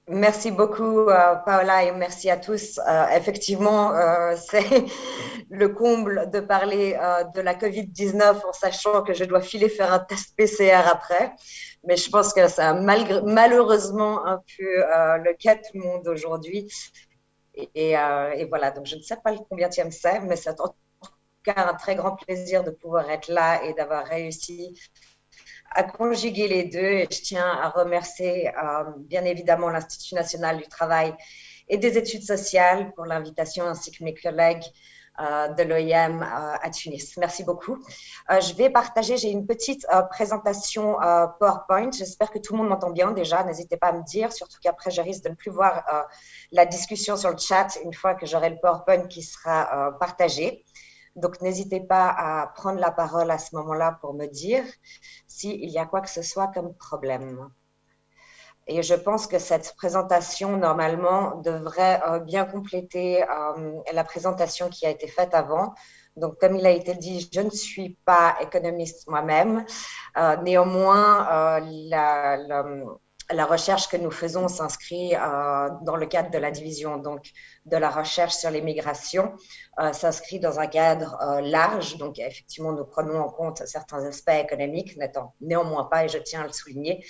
Merci beaucoup, Paola, et merci à tous. Effectivement, c'est le comble de parler de la COVID-19 en sachant que je dois filer faire un test PCR après. Mais je pense que ça a malheureusement un peu le cas de tout le monde aujourd'hui. Et voilà, donc je ne sais pas le combienième c'est, mais c'est en tout cas un très grand plaisir de pouvoir être là et d'avoir réussi à conjuguer les deux. Et je tiens à remercier bien évidemment l'Institut national du travail et des études sociales pour l'invitation, ainsi que mes collègues de l'OIM à Tunis. Merci beaucoup. Je vais partager, j'ai une petite présentation PowerPoint. J'espère que tout le monde m'entend bien déjà. N'hésitez pas à me dire, surtout qu'après, je risque de ne plus voir la discussion sur le chat une fois que j'aurai le PowerPoint qui sera partagé. Donc, n'hésitez pas à prendre la parole à ce moment-là pour me dire s'il y a quoi que ce soit comme problème. Et je pense que cette présentation, normalement, devrait bien compléter la présentation qui a été faite avant. Donc, comme il a été dit, je ne suis pas économiste moi-même. Néanmoins, la recherche que nous faisons s'inscrit dans le cadre de la division donc de la recherche sur les migrations, s'inscrit dans un cadre large. Donc, effectivement, nous prenons en compte certains aspects économiques, n'étant néanmoins pas, et je tiens à le souligner,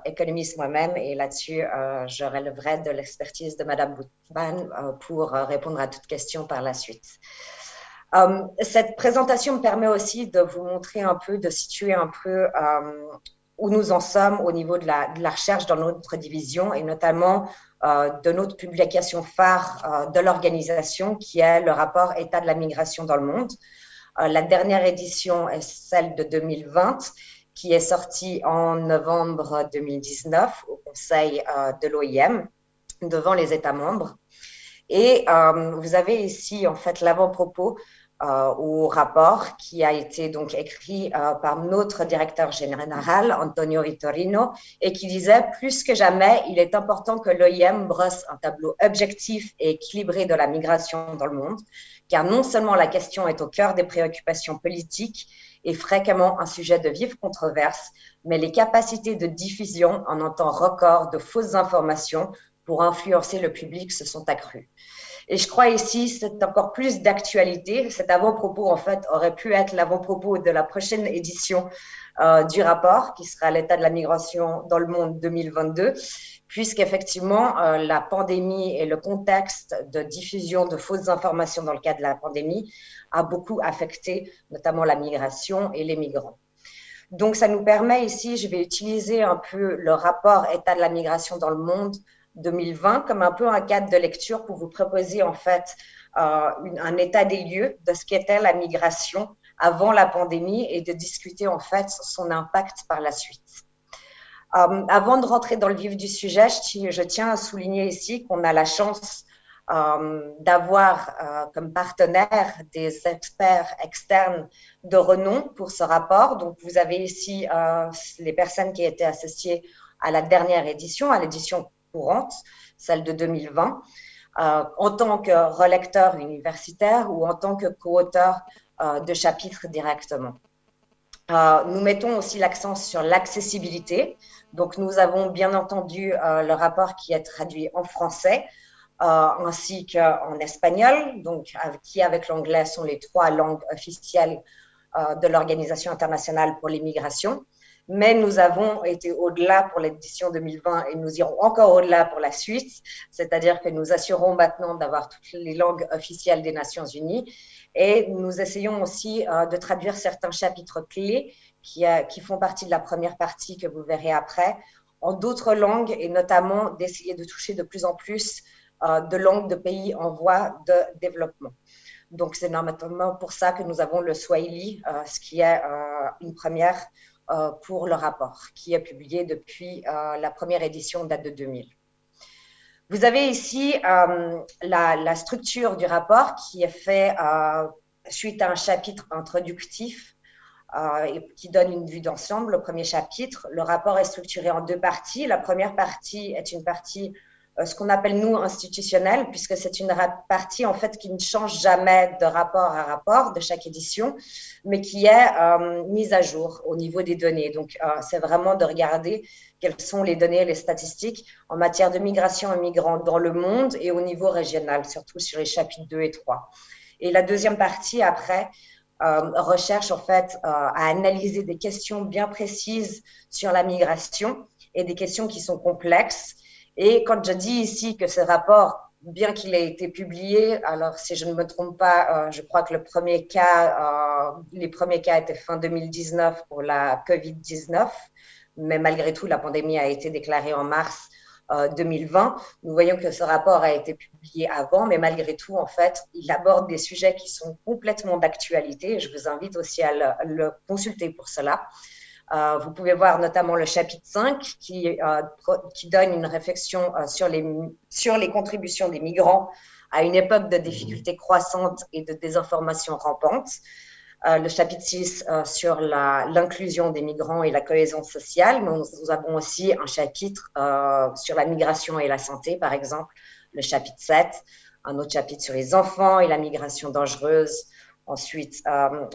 économiste moi-même. Et là-dessus, je relèverai de l'expertise de Madame Boutban pour répondre à toute question par la suite. Cette présentation me permet aussi de vous montrer un peu, de situer un peu où nous en sommes au niveau de la recherche dans notre division et notamment de notre publication phare de l'organisation qui est le rapport État de la migration dans le monde. La dernière édition est celle de 2020 qui est sortie en novembre 2019 au Conseil de l'OIM devant les États membres. Et vous avez ici en fait l'avant-propos au rapport qui a été donc écrit par notre directeur général, Antonio Vitorino, et qui disait « Plus que jamais, il est important que l'OIM brosse un tableau objectif et équilibré de la migration dans le monde, car non seulement la question est au cœur des préoccupations politiques et fréquemment un sujet de vive controverse, mais les capacités de diffusion en un temps record de fausses informations pour influencer le public se sont accrues. » Et je crois ici, c'est encore plus d'actualité. Cet avant-propos, en fait, aurait pu être l'avant-propos de la prochaine édition du rapport, qui sera l'état de la migration dans le monde 2022, puisqu'effectivement, la pandémie et le contexte de diffusion de fausses informations dans le cadre de la pandémie a beaucoup affecté notamment la migration et les migrants. Donc, ça nous permet ici, je vais utiliser un peu le rapport état de la migration dans le monde 2020 comme un peu un cadre de lecture pour vous proposer en fait un état des lieux de ce qu'était la migration avant la pandémie et de discuter en fait son impact par la suite. Avant de rentrer dans le vif du sujet, je tiens à souligner ici qu'on a la chance d'avoir comme partenaires des experts externes de renom pour ce rapport. Donc, vous avez ici les personnes qui étaient associées à la dernière édition, à l'édition courante, celle de 2020, en tant que relecteur universitaire ou en tant que co-auteur de chapitres directement. Nous mettons aussi l'accent sur l'accessibilité. Donc, nous avons bien entendu le rapport qui est traduit en français ainsi qu'en espagnol, donc qui avec l'anglais sont les trois langues officielles de l'Organisation internationale pour l'immigration. Mais nous avons été au-delà pour l'édition 2020 et nous irons encore au-delà pour la suite, c'est-à-dire que nous assurons maintenant d'avoir toutes les langues officielles des Nations Unies et nous essayons aussi de traduire certains chapitres clés qui font partie de la première partie que vous verrez après en d'autres langues et notamment d'essayer de toucher de plus en plus de langues de pays en voie de développement. Donc, c'est notamment pour ça que nous avons le Swahili, ce qui est une première pour le rapport, qui est publié depuis la première édition, date de 2000. Vous avez ici la structure du rapport qui est fait suite à un chapitre introductif et qui donne une vue d'ensemble. Le premier chapitre, le rapport est structuré en deux parties. La première partie est une partie ce qu'on appelle nous institutionnel, puisque c'est une partie en fait qui ne change jamais de rapport à rapport de chaque édition, mais qui est mise à jour au niveau des données. Donc, c'est vraiment de regarder quelles sont les données, les statistiques en matière de migration et migrants dans le monde et au niveau régional, surtout sur les chapitres 2 et 3. Et la deuxième partie, après, recherche en fait à analyser des questions bien précises sur la migration et des questions qui sont complexes. Et quand je dis ici que ce rapport, bien qu'il ait été publié, alors si je ne me trompe pas, je crois que les premiers cas étaient fin 2019 pour la COVID-19, mais malgré tout, la pandémie a été déclarée en mars 2020. Nous voyons que ce rapport a été publié avant, mais malgré tout, en fait, il aborde des sujets qui sont complètement d'actualité. Je vous invite aussi à le consulter pour cela. Vous pouvez voir notamment le chapitre 5 qui donne une réflexion sur les contributions des migrants à une époque de difficultés croissantes et de désinformation rampante. Le chapitre 6 sur l'inclusion des migrants et la cohésion sociale. Mais nous avons aussi un chapitre sur la migration et la santé, par exemple, le chapitre 7, un autre chapitre sur les enfants et la migration dangereuse. Ensuite,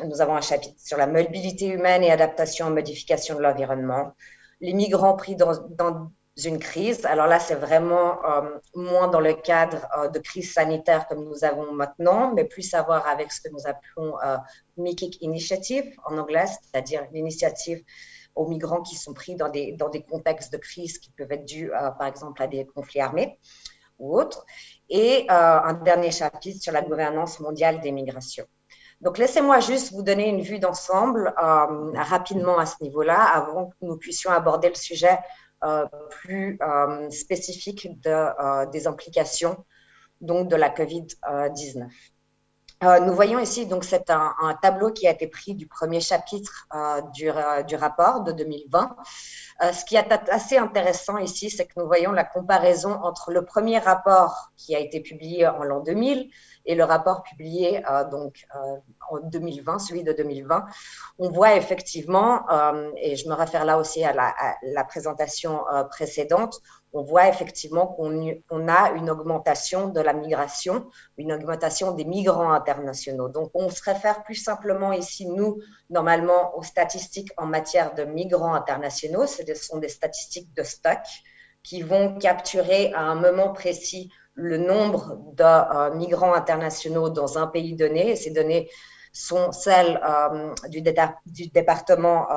nous avons un chapitre sur la mobilité humaine et adaptation aux modifications de l'environnement. Les migrants pris dans une crise. Alors là, c'est vraiment moins dans le cadre de crise sanitaire comme nous avons maintenant, mais plus à voir avec ce que nous appelons MIKIC Initiative en anglais, c'est-à-dire l'initiative aux migrants qui sont pris dans des contextes de crise qui peuvent être dus, par exemple, à des conflits armés ou autres. Et un dernier chapitre sur la gouvernance mondiale des migrations. Donc, laissez-moi juste vous donner une vue d'ensemble rapidement à ce niveau-là, avant que nous puissions aborder le sujet plus spécifique des implications donc, de la COVID-19. Nous voyons ici, donc c'est un tableau qui a été pris du premier chapitre du rapport de 2020. Ce qui est assez intéressant ici, c'est que nous voyons la comparaison entre le premier rapport qui a été publié en l'an 2000 et le rapport publié en 2020, celui de 2020. On voit effectivement, et je me réfère là aussi à la présentation précédente, on voit effectivement qu'on a une augmentation de la migration, une augmentation des migrants internationaux. Donc, on se réfère plus simplement ici, nous, normalement, aux statistiques en matière de migrants internationaux. Ce sont des statistiques de stock qui vont capturer à un moment précis le nombre de migrants internationaux dans un pays donné. Et ces données sont celles du département,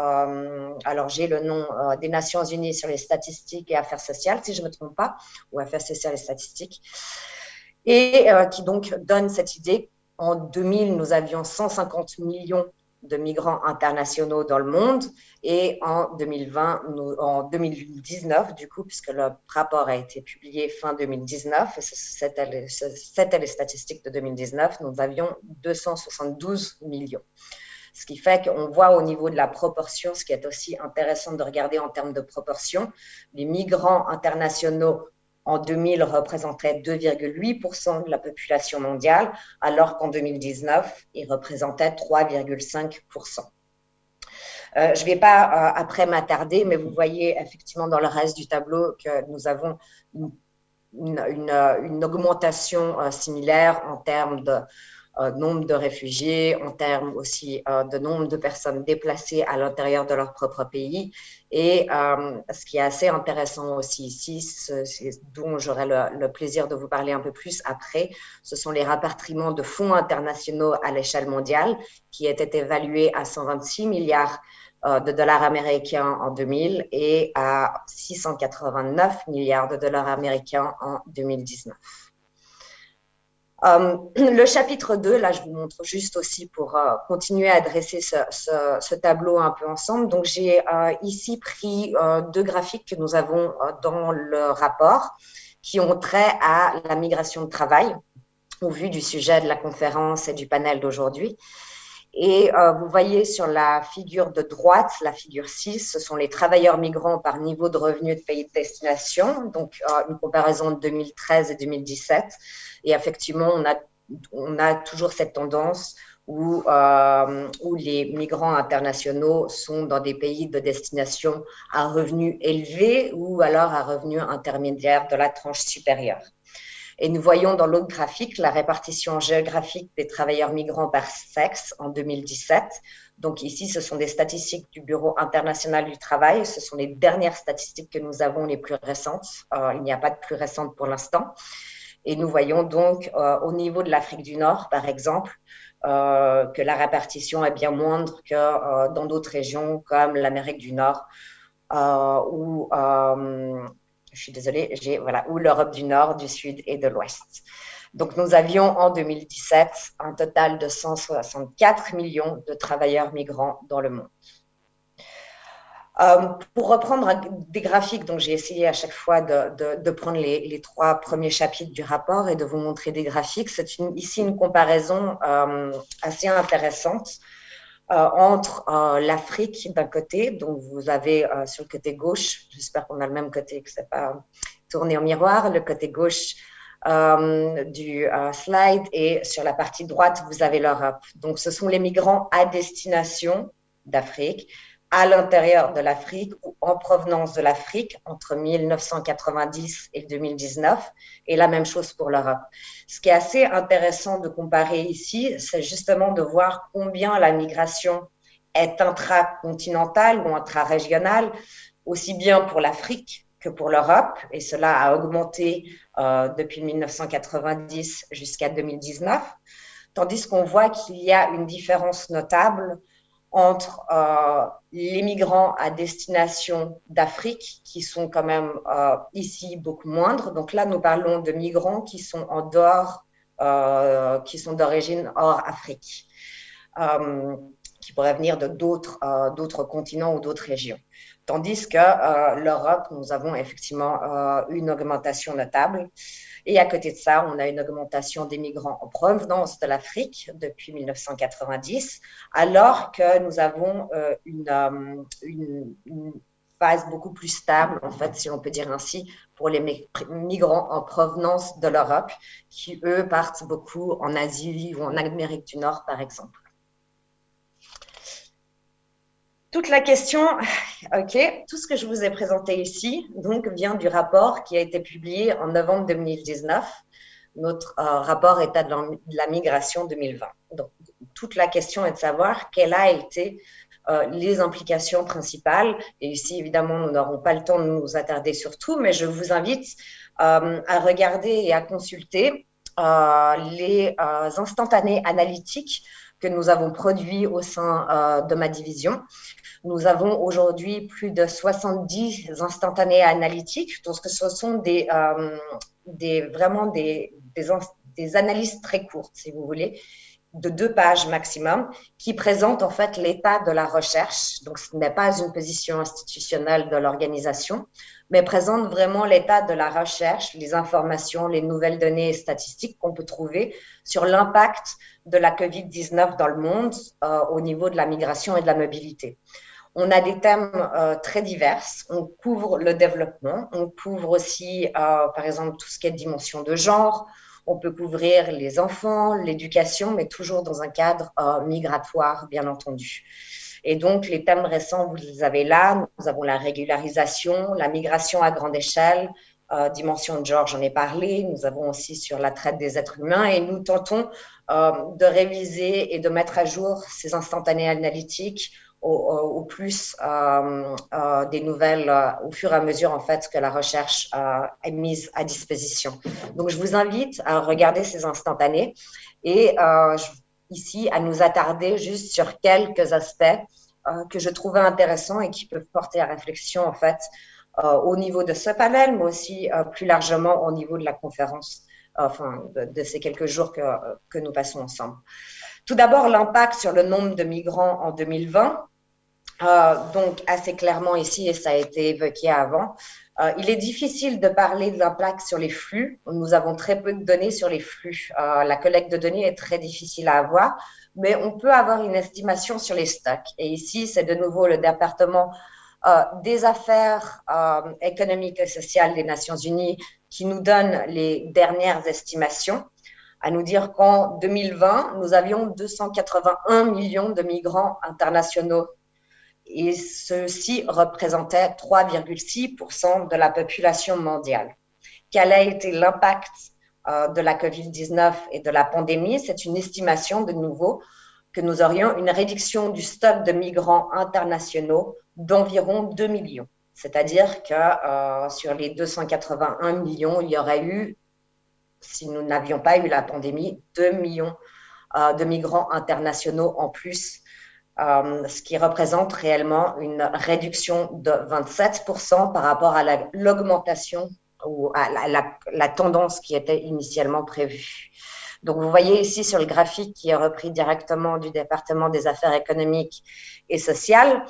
alors j'ai le nom des Nations Unies sur les statistiques et affaires sociales, si je ne me trompe pas, ou affaires sociales et statistiques, et qui donc donne cette idée. En 2000, nous avions 150 millions de migrants internationaux dans le monde, et en 2019, du coup, puisque le rapport a été publié fin 2019, et c'était les statistiques de 2019, nous avions 272 millions. Ce qui fait qu'on voit au niveau de la proportion, ce qui est aussi intéressant de regarder en termes de proportion, les migrants internationaux en 2000 représentaient 2,8% de la population mondiale, alors qu'en 2019, ils représentaient 3,5%. Je ne vais pas après m'attarder, mais vous voyez effectivement dans le reste du tableau que nous avons une augmentation similaire en termes de nombre de réfugiés, en termes aussi de nombre de personnes déplacées à l'intérieur de leur propre pays. Et ce qui est assez intéressant aussi ici, dont j'aurai le plaisir de vous parler un peu plus après, ce sont les rapatriements de fonds internationaux à l'échelle mondiale qui étaient évalués à 126 milliards de dollars américains en 2000 et à 689 milliards de dollars américains en 2019. Le chapitre 2, là je vous montre juste aussi pour continuer à dresser ce tableau un peu ensemble. Donc j'ai ici pris deux graphiques que nous avons dans le rapport qui ont trait à la migration de travail au vu du sujet de la conférence et du panel d'aujourd'hui. Et vous voyez sur la figure de droite, la figure 6, ce sont les travailleurs migrants par niveau de revenu de pays de destination, donc une comparaison de 2013 et 2017. Et effectivement, on a toujours cette tendance où les migrants internationaux sont dans des pays de destination à revenus élevés ou alors à revenus intermédiaires de la tranche supérieure. Et nous voyons dans l'autre graphique la répartition géographique des travailleurs migrants par sexe en 2017. Donc ici, ce sont des statistiques du Bureau international du travail. Ce sont les dernières statistiques que nous avons, les plus récentes. Il n'y a pas de plus récentes pour l'instant. Et nous voyons donc au niveau de l'Afrique du Nord, par exemple, que la répartition est bien moindre que dans d'autres régions comme l'Amérique du Nord ou je suis désolée, ou l'Europe du Nord, du Sud et de l'Ouest. Donc, nous avions en 2017 un total de 164 millions de travailleurs migrants dans le monde. Pour reprendre des graphiques, donc j'ai essayé à chaque fois de prendre les 3 premiers chapitres du rapport et de vous montrer des graphiques. C'est ici une comparaison assez intéressante entre l'Afrique d'un côté, donc vous avez sur le côté gauche, j'espère qu'on a le même côté, que ce n'est pas tourné en miroir, le côté gauche du slide, et sur la partie droite, vous avez l'Europe. Donc ce sont les migrants à destination d'Afrique, à l'intérieur de l'Afrique ou en provenance de l'Afrique entre 1990 et 2019, et la même chose pour l'Europe. Ce qui est assez intéressant de comparer ici, c'est justement de voir combien la migration est intracontinentale ou intrarégionale, aussi bien pour l'Afrique que pour l'Europe, et cela a augmenté depuis 1990 jusqu'à 2019, tandis qu'on voit qu'il y a une différence notable entre les migrants à destination d'Afrique, qui sont quand même ici beaucoup moindres. Donc là, nous parlons de migrants qui sont en dehors, qui sont d'origine hors Afrique, qui pourraient venir de d'autres continents ou d'autres régions. Tandis que l'Europe, nous avons effectivement une augmentation notable. Et à côté de ça, on a une augmentation des migrants en provenance de l'Afrique depuis 1990, alors que nous avons une phase beaucoup plus stable, en fait, si on peut dire ainsi, pour les migrants en provenance de l'Europe, qui, eux, partent beaucoup en Asie ou en Amérique du Nord, par exemple. Toute la question, ok, tout ce que je vous ai présenté ici donc, vient du rapport qui a été publié en novembre 2019, notre rapport État de la migration 2020. Donc, toute la question est de savoir quelles ont été les implications principales. Et ici, évidemment, nous n'aurons pas le temps de nous attarder sur tout, mais je vous invite à regarder et à consulter les instantanés analytiques que nous avons produits au sein de ma division. Nous avons aujourd'hui plus de 70 instantanés analytiques, donc ce sont vraiment des analyses très courtes, si vous voulez, de 2 pages maximum, qui présentent en fait l'état de la recherche. Donc, ce n'est pas une position institutionnelle de l'organisation, mais présente vraiment l'état de la recherche, les informations, les nouvelles données et statistiques qu'on peut trouver sur l'impact de la COVID-19 dans le monde au niveau de la migration et de la mobilité. On a des thèmes très divers. On couvre le développement, on couvre aussi, par exemple, tout ce qui est dimension de genre. On peut couvrir les enfants, l'éducation, mais toujours dans un cadre migratoire, bien entendu. Et donc, les thèmes récents, vous les avez là. Nous avons la régularisation, la migration à grande échelle, dimension de genre, j'en ai parlé. Nous avons aussi sur la traite des êtres humains et nous tentons de réviser et de mettre à jour ces instantanés analytiques au plus des nouvelles au fur et à mesure en fait que la recherche est mise à disposition. Donc je vous invite à regarder ces instantanés et ici à nous attarder juste sur quelques aspects que je trouvais intéressants et qui peuvent porter à réflexion en fait au niveau de ce panel, mais aussi plus largement au niveau de la conférence, de ces quelques jours que nous passons ensemble. Tout d'abord, l'impact sur le nombre de migrants en 2020. Donc, assez clairement ici, et ça a été évoqué avant, il est difficile de parler de l'impact sur les flux. Nous avons très peu de données sur les flux. La collecte de données est très difficile à avoir, mais on peut avoir une estimation sur les stocks. Et ici, c'est de nouveau le département des affaires économiques et sociales des Nations Unies qui nous donne les dernières estimations. à nous dire qu'en 2020, nous avions 281 millions de migrants internationaux et ceux-ci représentaient 3,6% de la population mondiale. Quel a été l'impact de la COVID-19 et de la pandémie? C'est une estimation de nouveau que nous aurions une réduction du stock de migrants internationaux d'environ 2 millions. C'est-à-dire que sur les 281 millions, il y aurait eu, si nous n'avions pas eu la pandémie, 2 millions de migrants internationaux en plus, ce qui représente réellement une réduction de 27% par rapport à l'augmentation ou à la tendance qui était initialement prévue. Donc, vous voyez ici sur le graphique qui est repris directement du département des affaires économiques et sociales,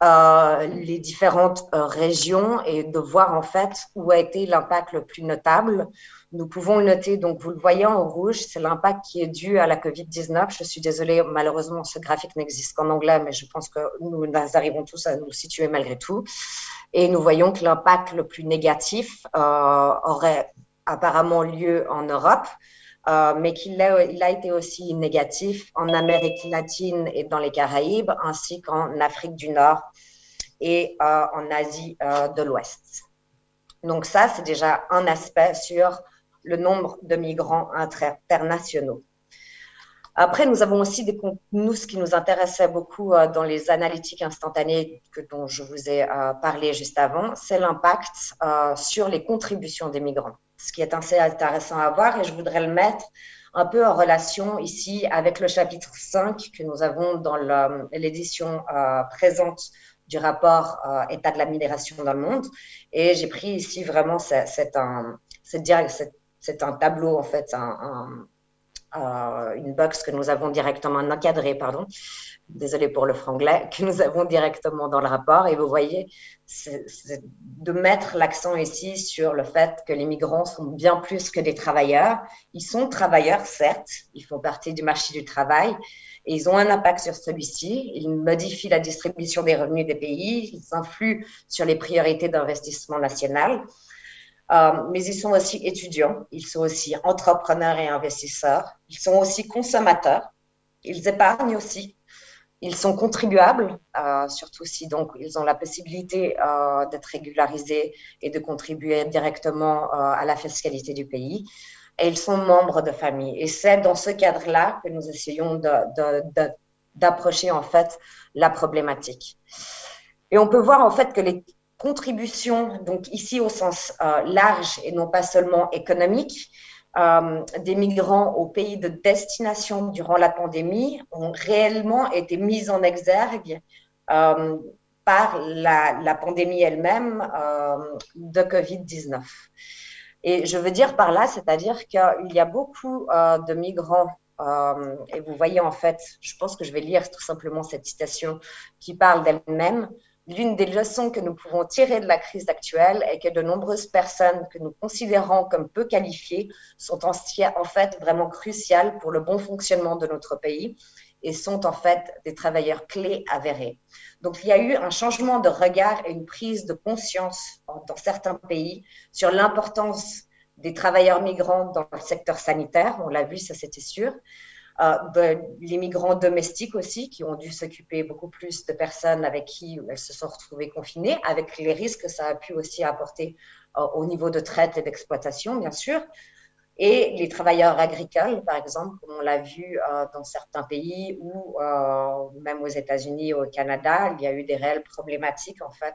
les différentes régions et de voir en fait où a été l'impact le plus notable. Nous pouvons le noter, donc vous le voyez en rouge, c'est l'impact qui est dû à la COVID-19. Je suis désolée, malheureusement, ce graphique n'existe qu'en anglais, mais je pense que nous arrivons tous à nous situer malgré tout. Et nous voyons que l'impact le plus négatif aurait apparemment lieu en Europe, mais il a été aussi négatif en Amérique latine et dans les Caraïbes, ainsi qu'en Afrique du Nord et en Asie de l'Ouest. Donc ça, c'est déjà un aspect sur le nombre de migrants internationaux. Après, nous avons aussi ce qui nous intéressait beaucoup dans les analytiques instantanées dont je vous ai parlé juste avant, c'est l'impact sur les contributions des migrants, ce qui est assez intéressant à voir et je voudrais le mettre un peu en relation ici avec le chapitre 5 que nous avons dans l'édition présente du rapport État de la migration dans le monde. Et j'ai pris ici vraiment, c'est un tableau, en fait, une box que nous avons directement encadrée, pardon, désolée pour le franglais, que nous avons directement dans le rapport. Et vous voyez, c'est de mettre l'accent ici sur le fait que les migrants sont bien plus que des travailleurs. Ils sont travailleurs, certes, ils font partie du marché du travail, et ils ont un impact sur celui-ci. Ils modifient la distribution des revenus des pays, ils influent sur les priorités d'investissement national. Mais ils sont aussi étudiants, ils sont aussi entrepreneurs et investisseurs, ils sont aussi consommateurs, ils épargnent aussi, ils sont contribuables, surtout si donc ils ont la possibilité d'être régularisés et de contribuer directement à la fiscalité du pays. Et ils sont membres de famille. Et c'est dans ce cadre-là que nous essayons d'approcher en fait la problématique. Et on peut voir en fait que les contributions, donc ici au sens large et non pas seulement économique, des migrants aux pays de destination durant la pandémie ont réellement été mises en exergue par la pandémie elle-même de COVID-19. Et je veux dire par là, c'est-à-dire qu'il y a beaucoup de migrants, et vous voyez en fait, je pense que je vais lire tout simplement cette citation qui parle d'elle-même. L'une des leçons que nous pouvons tirer de la crise actuelle est que de nombreuses personnes que nous considérons comme peu qualifiées sont en fait vraiment cruciales pour le bon fonctionnement de notre pays et sont en fait des travailleurs clés avérés. Donc, il y a eu un changement de regard et une prise de conscience dans certains pays sur l'importance des travailleurs migrants dans le secteur sanitaire. On l'a vu, ça c'était sûr. Les migrants domestiques aussi, qui ont dû s'occuper beaucoup plus de personnes avec qui elles se sont retrouvées confinées, avec les risques que ça a pu aussi apporter au niveau de traite et d'exploitation, bien sûr. Et les travailleurs agricoles, par exemple, comme on l'a vu dans certains pays ou même aux États-Unis ou au Canada, il y a eu des réelles problématiques, en fait,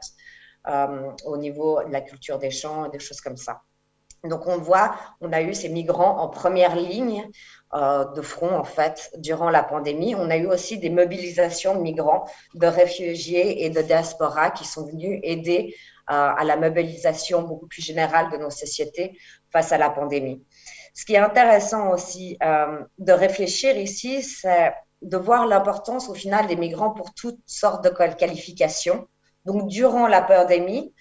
au niveau de la culture des champs et des choses comme ça. Donc, on voit, on a eu ces migrants en première ligne de front, en fait, durant la pandémie. On a eu aussi des mobilisations de migrants, de réfugiés et de diaspora qui sont venus aider à la mobilisation beaucoup plus générale de nos sociétés face à la pandémie. Ce qui est intéressant aussi de réfléchir ici, c'est de voir l'importance au final des migrants pour toutes sortes de qualifications. Donc, durant la pandémie,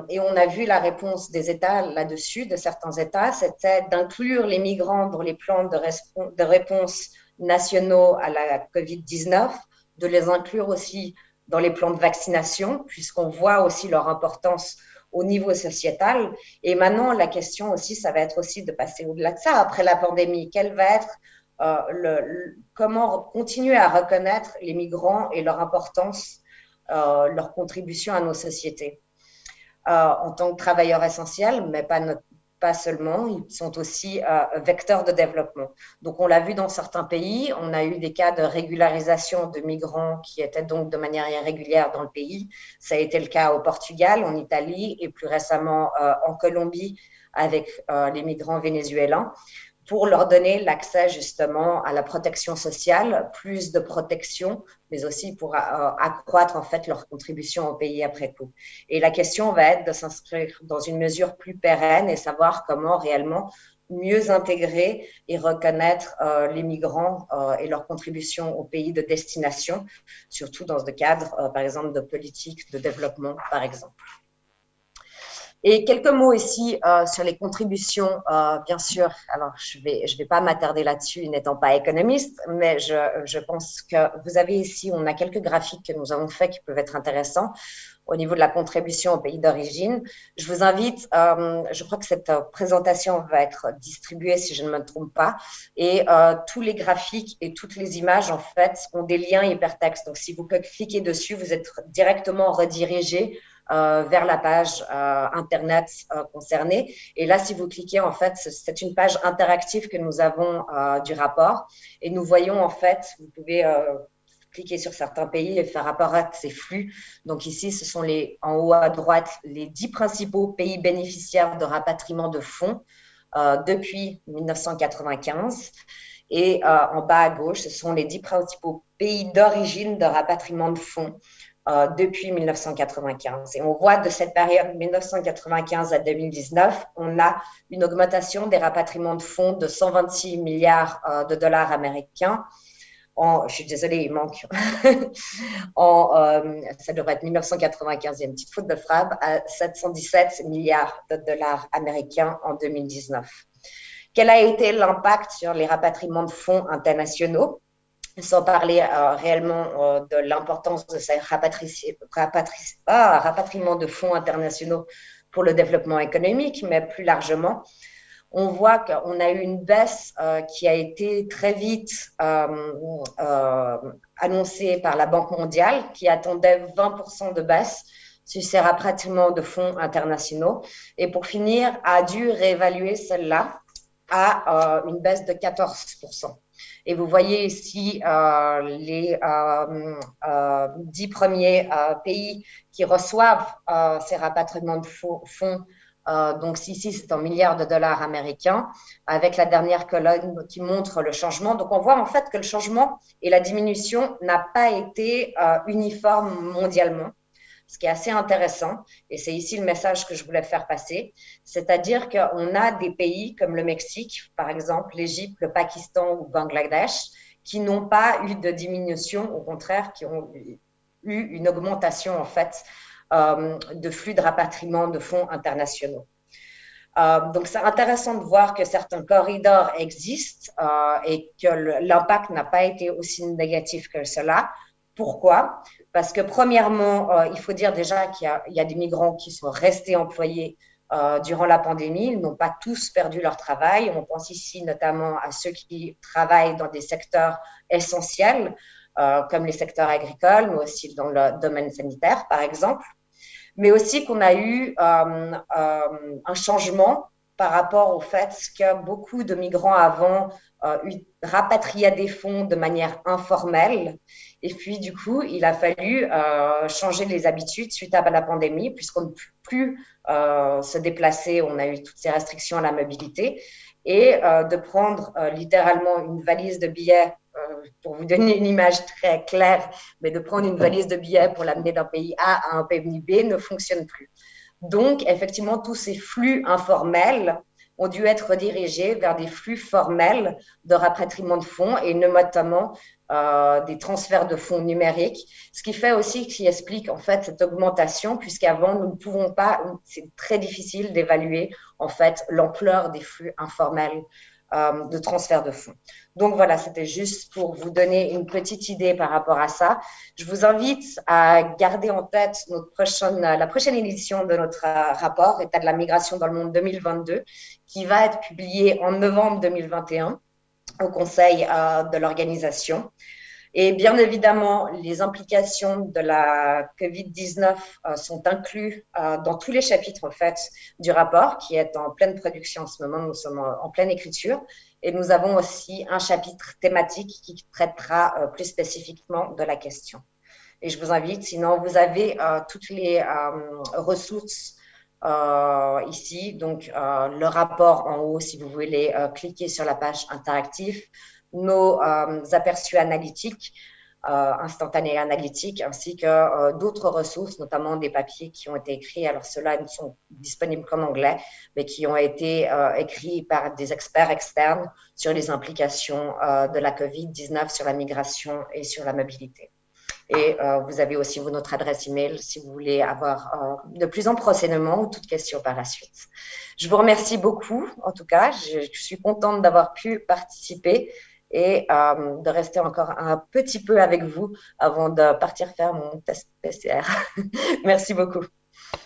et on a vu la réponse des États là-dessus, de certains États, c'était d'inclure les migrants dans les plans de réponse nationaux à la COVID-19, de les inclure aussi dans les plans de vaccination, puisqu'on voit aussi leur importance au niveau sociétal. Et maintenant, la question aussi, ça va être aussi de passer au-delà de ça. Après la pandémie, quel va être comment continuer à reconnaître les migrants et leur importance, leur contribution à nos sociétés en tant que travailleurs essentiels, mais pas seulement, ils sont aussi vecteurs de développement. Donc, on l'a vu dans certains pays, on a eu des cas de régularisation de migrants qui étaient donc de manière irrégulière dans le pays. Ça a été le cas au Portugal, en Italie et plus récemment en Colombie avec les migrants vénézuéliens, pour leur donner l'accès justement à la protection sociale, plus de protection, mais aussi pour accroître en fait leur contribution au pays après coup. Et la question va être de s'inscrire dans une mesure plus pérenne et savoir comment réellement mieux intégrer et reconnaître les migrants et leur contribution au pays de destination, surtout dans le cadre, par exemple, de politique de développement, par exemple. Et quelques mots ici sur les contributions, bien sûr. Alors, je vais pas m'attarder là-dessus, n'étant pas économiste, mais je pense que vous avez ici, on a quelques graphiques que nous avons faits qui peuvent être intéressants au niveau de la contribution au pays d'origine. Je vous invite, je crois que cette présentation va être distribuée, si je ne me trompe pas, et tous les graphiques et toutes les images, en fait, ont des liens hypertextes. Donc, si vous cliquez dessus, vous êtes directement redirigé vers la page Internet concernée. Et là, si vous cliquez, en fait, c'est une page interactive que nous avons du rapport. Et nous voyons, en fait, vous pouvez cliquer sur certains pays et faire apparaître ces flux. Donc ici, ce sont en haut à droite, les 10 principaux pays bénéficiaires de rapatriement de fonds depuis 1995. Et en bas à gauche, ce sont les 10 principaux pays d'origine de rapatriement de fonds depuis 1995. Et on voit de cette période 1995 à 2019, on a une augmentation des rapatriements de fonds de 126 milliards de dollars américains. Je suis désolée, il manque. Ça devrait être 1995, il y a une petite faute de frappe, à 717 milliards de dollars américains en 2019. Quel a été l'impact sur les rapatriements de fonds internationaux? Sans parler réellement de l'importance de ces rapatriements de fonds internationaux pour le développement économique, mais plus largement, on voit qu'on a eu une baisse qui a été très vite annoncée par la Banque mondiale, qui attendait 20% de baisse sur ces rapatriements de fonds internationaux. Et pour finir, a dû réévaluer celle-là à une baisse de 14%. Et vous voyez ici les 10 premiers pays qui reçoivent ces rapatriements de fonds. Donc ici, c'est en milliards de dollars américains, avec la dernière colonne qui montre le changement. Donc on voit en fait que le changement et la diminution n'a pas été uniforme mondialement, ce qui est assez intéressant, et c'est ici le message que je voulais faire passer, c'est-à-dire qu'on a des pays comme le Mexique, par exemple, l'Égypte, le Pakistan ou Bangladesh, qui n'ont pas eu de diminution, au contraire, qui ont eu une augmentation en fait de flux de rapatriement de fonds internationaux. Donc, c'est intéressant de voir que certains corridors existent et que l'impact n'a pas été aussi négatif que cela. Pourquoi? Parce que premièrement, il faut dire déjà qu'il y a des migrants qui sont restés employés durant la pandémie. Ils n'ont pas tous perdu leur travail. On pense ici notamment à ceux qui travaillent dans des secteurs essentiels, comme les secteurs agricoles, mais aussi dans le domaine sanitaire, par exemple. Mais aussi qu'on a eu un changement par rapport au fait que beaucoup de migrants avant rapatriaient des fonds de manière informelle. Et puis, du coup, il a fallu changer les habitudes suite à la pandémie, puisqu'on ne peut plus se déplacer. On a eu toutes ces restrictions à la mobilité. Et de prendre littéralement une valise de billets, pour vous donner une image très claire, mais de prendre une valise de billets pour l'amener d'un pays A à un pays B ne fonctionne plus. Donc, effectivement, tous ces flux informels ont dû être redirigés vers des flux formels de rapatriement de fonds et notamment des transferts de fonds numériques, ce qui fait aussi, qui explique en fait cette augmentation, puisqu'avant nous ne pouvons pas, c'est très difficile d'évaluer en fait l'ampleur des flux informels de transfert de fonds. Donc voilà, c'était juste pour vous donner une petite idée par rapport à ça. Je vous invite à garder en tête la prochaine édition de notre rapport État de la migration dans le monde 2022, qui va être publié en novembre 2021 au Conseil de l'organisation. Et bien évidemment, les implications de la COVID-19 sont incluses dans tous les chapitres en fait, du rapport qui est en pleine production en ce moment. Nous sommes en pleine écriture. Et nous avons aussi un chapitre thématique qui traitera plus spécifiquement de la question. Et je vous invite, sinon vous avez toutes les ressources ici, donc le rapport en haut si vous voulez cliquer sur la page interactive, nos aperçus analytiques, instantanés analytiques, ainsi que d'autres ressources, notamment des papiers qui ont été écrits. Alors ceux-là ne sont disponibles qu'en anglais, mais qui ont été écrits par des experts externes sur les implications de la COVID-19 sur la migration et sur la mobilité. Et vous avez aussi notre adresse email si vous voulez avoir de plus en renseignements ou toute question par la suite. Je vous remercie beaucoup, en tout cas. Je suis contente d'avoir pu participer et de rester encore un petit peu avec vous avant de partir faire mon test PCR. Merci beaucoup.